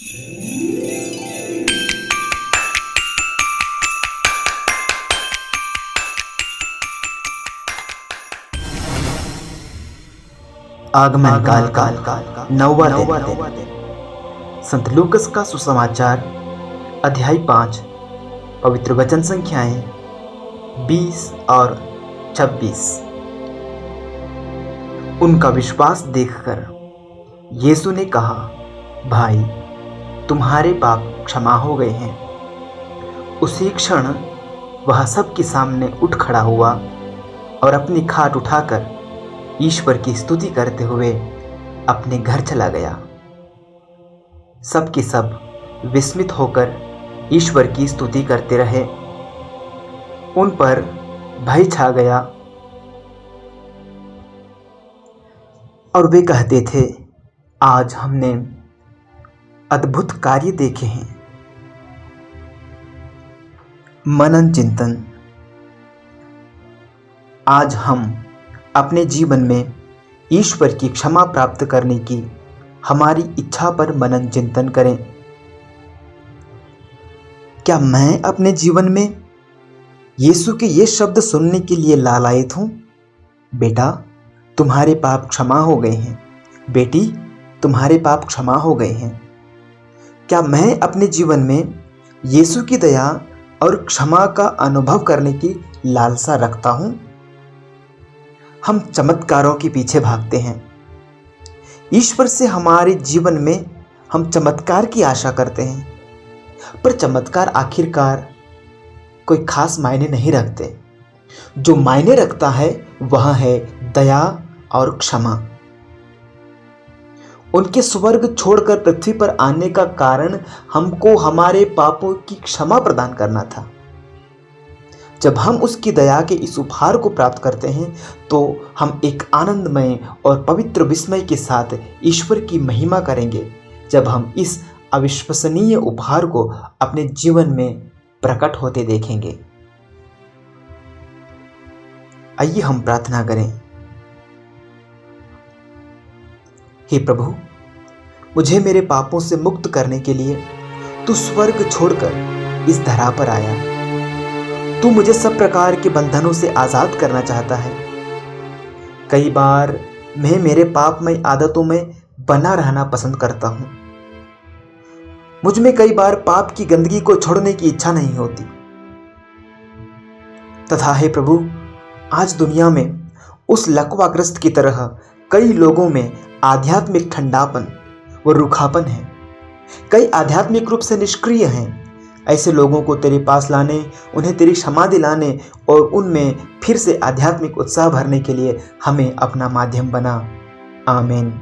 आगमन काल का 9वां दिन। संत लूकस का सुसमाचार अध्याय 5, पवित्र वचन संख्याएं 20 और 26। उनका विश्वास देखकर यीशु ने कहा, भाई, तुम्हारे पाप क्षमा हो गए हैं। उसी क्षण वह सबके सामने उठ खड़ा हुआ और अपनी खाट उठाकर ईश्वर की स्तुति करते हुए अपने घर चला गया। सब के सब विस्मित होकर ईश्वर की स्तुति करते रहे। उन पर भय छा गया और वे कहते थे, आज हमने अद्भुत कार्य देखे हैं। मनन चिंतन। आज हम अपने जीवन में ईश्वर की क्षमा प्राप्त करने की हमारी इच्छा पर मनन चिंतन करें। क्या मैं अपने जीवन में यीशु के ये शब्द सुनने के लिए लालायित हूं? बेटा, तुम्हारे पाप क्षमा हो गए हैं। बेटी, तुम्हारे पाप क्षमा हो गए हैं। क्या मैं अपने जीवन में यीशु की दया और क्षमा का अनुभव करने की लालसा रखता हूं? हम चमत्कारों के पीछे भागते हैं। ईश्वर से हमारे जीवन में हम चमत्कार की आशा करते हैं, पर चमत्कार आखिरकार कोई खास मायने नहीं रखते। जो मायने रखता है वह है दया और क्षमा। उनके स्वर्ग छोड़कर पृथ्वी पर आने का कारण हमको हमारे पापों की क्षमा प्रदान करना था। जब हम उसकी दया के इस उपहार को प्राप्त करते हैं तो हम एक आनंदमय और पवित्र विस्मय के साथ ईश्वर की महिमा करेंगे जब हम इस अविश्वसनीय उपहार को अपने जीवन में प्रकट होते देखेंगे। आइए हम प्रार्थना करें। हे प्रभु, मुझे मेरे पापों से मुक्त करने के लिए तू स्वर्ग छोड़कर इस धरा पर आया। तू मुझे सब प्रकार के बंधनों से आज़ाद करना चाहता है। कई बार मैं मेरे पापमय आदतों में बना रहना पसंद करता हूँ। मुझ में कई बार पाप की गंदगी को छोड़ने की इच्छा नहीं होती। तथा हे प्रभु, आज दुनिया में उस लकवाग्रस्त की तरह कई लोगों में आध्यात्मिक ठंडापन व रूखापन है। कई आध्यात्मिक रूप से निष्क्रिय हैं। ऐसे लोगों को तेरे पास लाने, उन्हें तेरी क्षमा दिलाने और उनमें फिर से आध्यात्मिक उत्साह भरने के लिए हमें अपना माध्यम बना। आमीन।